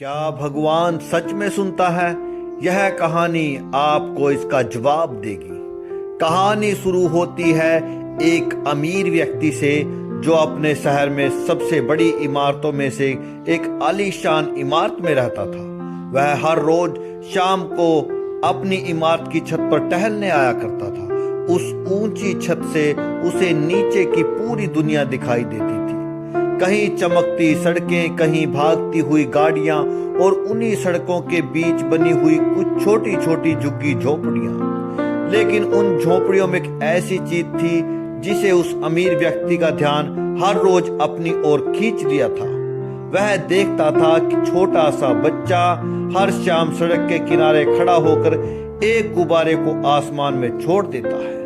क्या भगवान सच में सुनता है? यह कहानी आपको इसका जवाब देगी। कहानी शुरू होती है एक अमीर व्यक्ति से जो अपने शहर में सबसे बड़ी इमारतों में से एक आलीशान इमारत में रहता था। वह हर रोज शाम को अपनी इमारत की छत पर टहलने आया करता था। उस ऊंची छत से उसे नीचे की पूरी दुनिया दिखाई देती थी। कहीं चमकती सड़कें, कहीं भागती हुई गाड़ियां और उन्हीं सड़कों के बीच बनी हुई कुछ छोटी छोटी झुग्गी झोपड़ियां। लेकिन उन झोपड़ियों में एक ऐसी चीज थी जिसे उस अमीर व्यक्ति का ध्यान हर रोज अपनी ओर खींच लिया था। वह देखता था कि छोटा सा बच्चा हर शाम सड़क के किनारे खड़ा होकर एक गुब्बारे को आसमान में छोड़ देता है।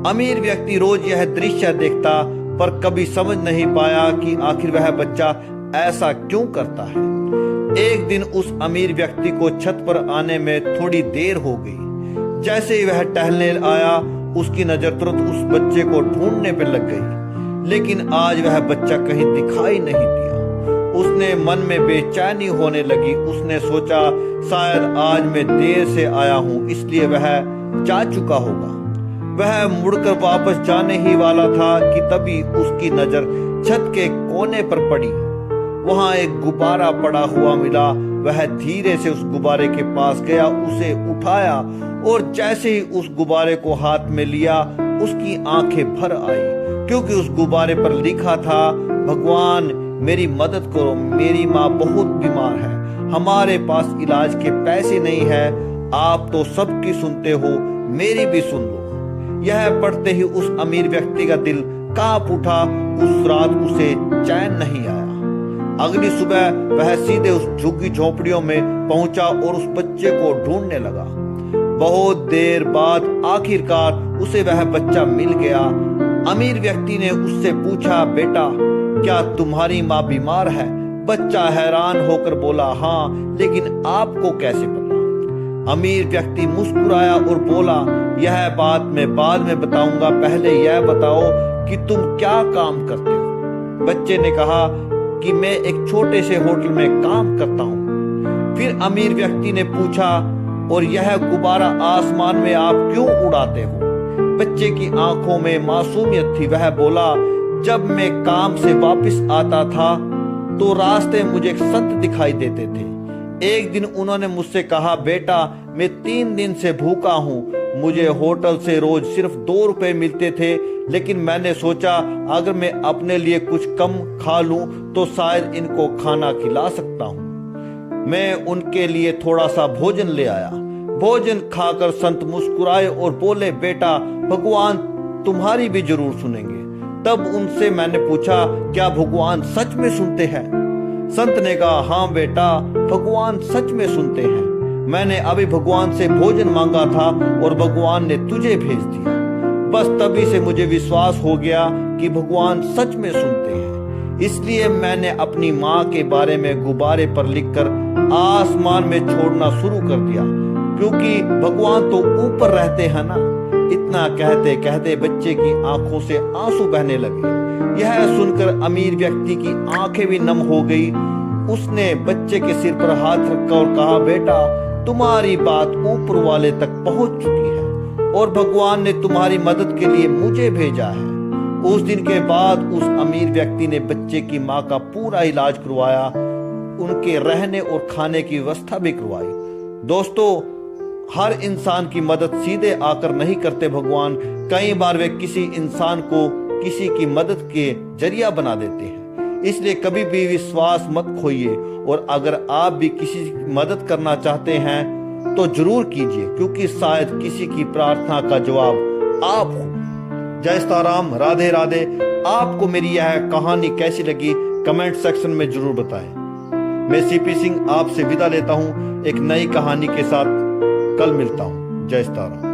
अमीर व्यक्ति रोज यह दृश्य देखता पर कभी समझ नहीं पाया कि आखिर वह बच्चा ऐसा क्यों करता है। एक दिन उस अमीर व्यक्ति को छत पर आने में थोड़ी देर हो गई। जैसे ही वह टहलने आया, उसकी नजर तुरंत उस बच्चे को ढूंढने पर लग गई। लेकिन आज वह बच्चा कहीं दिखाई नहीं दिया। उसने मन में बेचैनी होने लगी। उसने सोचा शायद आज मैं देर से आया हूं, इसलिए वह जा चुका होगा। वह मुड़कर वापस जाने ही वाला था कि तभी उसकी नजर छत के कोने पर पड़ी। वहां एक गुब्बारा पड़ा हुआ मिला। वह धीरे से उस गुब्बारे के पास गया, उसे उठाया और जैसे ही उस गुब्बारे को हाथ में लिया, उसकी आंखें भर आई, क्योंकि उस गुब्बारे पर लिखा था, भगवान मेरी मदद करो, मेरी माँ बहुत बीमार है, हमारे पास इलाज के पैसे नहीं है, आप तो सबकी सुनते हो, मेरी भी सुन लो। यह पढ़ते ही उस अमीर व्यक्ति का दिल कांप उठा। उस रात उसे चैन नहीं आया। अगली सुबह वह सीधे उस झुग्गी झोपड़ियों में पहुंचा और उस बच्चे को ढूंढने लगा। बहुत देर बाद आखिरकार उसे वह बच्चा मिल गया। अमीर व्यक्ति ने उससे पूछा, बेटा क्या तुम्हारी माँ बीमार है? बच्चा हैरान होकर बोला, हाँ, लेकिन आपको कैसे पता? अमीर व्यक्ति मुस्कुराया और बोला, यह बात मैं बाद में बताऊंगा, पहले यह बताओ कि तुम क्या काम करते हो? बच्चे ने कहा कि मैं एक छोटे से होटल में काम करता हूं। फिर अमीर व्यक्ति ने पूछा, और यह गुब्बारा आसमान में आप क्यों उड़ाते हो? बच्चे की आंखों में मासूमियत थी। वह बोला, जब मैं काम से वापस आता था तो रास्ते में मुझे एक संत दिखाई देते थे। एक दिन उन्होंने मुझसे कहा, बेटा मैं 3 दिन से भूखा हूँ, मुझे होटल से रोज सिर्फ 2 रुपए मिलते थे, लेकिन मैंने सोचा अगर मैं अपने लिए कुछ कम खा लूं तो शायद इनको खाना खिला सकता हूँ। मैं उनके लिए थोड़ा सा भोजन ले आया। भोजन खाकर संत मुस्कुराए और बोले, बेटा भगवान तुम्हारी भी जरूर सुनेंगे। तब उनसे मैंने पूछा, क्या भगवान सच में सुनते हैं? संत ने कहा, हाँ बेटा, भगवान सच में सुनते हैं। मैंने अभी भगवान से भोजन मांगा था और भगवान ने तुझे भेज दिया। बस तभी से मुझे विश्वास हो गया कि भगवान सच में सुनते हैं। इसलिए मैंने अपनी माँ के बारे में गुब्बारे पर लिखकर आसमान में छोड़ना शुरू कर दिया, क्योंकि भगवान तो ऊपर रहते हैं ना। इतना कहते कहते बच्चे की आंखों से आंसू बहने लगे। यह सुनकर अमीर व्यक्ति की आंखें भी नम हो गई। उसने बच्चे के सिर पर हाथ रखा और कहा, बेटा तुम्हारी बात ऊपर वाले तक पहुंच चुकी है और भगवान ने तुम्हारी मदद के लिए मुझे भेजा है। उस दिन के बाद उस अमीर व्यक्ति ने बच्चे की माँ का पूरा इलाज करवाया, उनके रहने और खाने की व्यवस्था भी करवाई। दोस्तों, हर इंसान की मदद सीधे आकर नहीं करते भगवान। कई बार वे किसी इंसान को किसी की मदद के जरिया बना देते हैं। इसलिए कभी भी विश्वास मत खोइए, और अगर आप भी किसी की मदद करना चाहते हैं तो जरूर कीजिए, क्योंकि शायद किसी की प्रार्थना का जवाब आप हो। जय सीताराम, राधे राधे। आपको मेरी यह कहानी कैसी लगी कमेंट सेक्शन में जरूर बताएं। मैं सीपी सिंह आपसे विदा लेता हूं एक नई कहानी के साथ। कल मिलता हूं। जय सीताराम।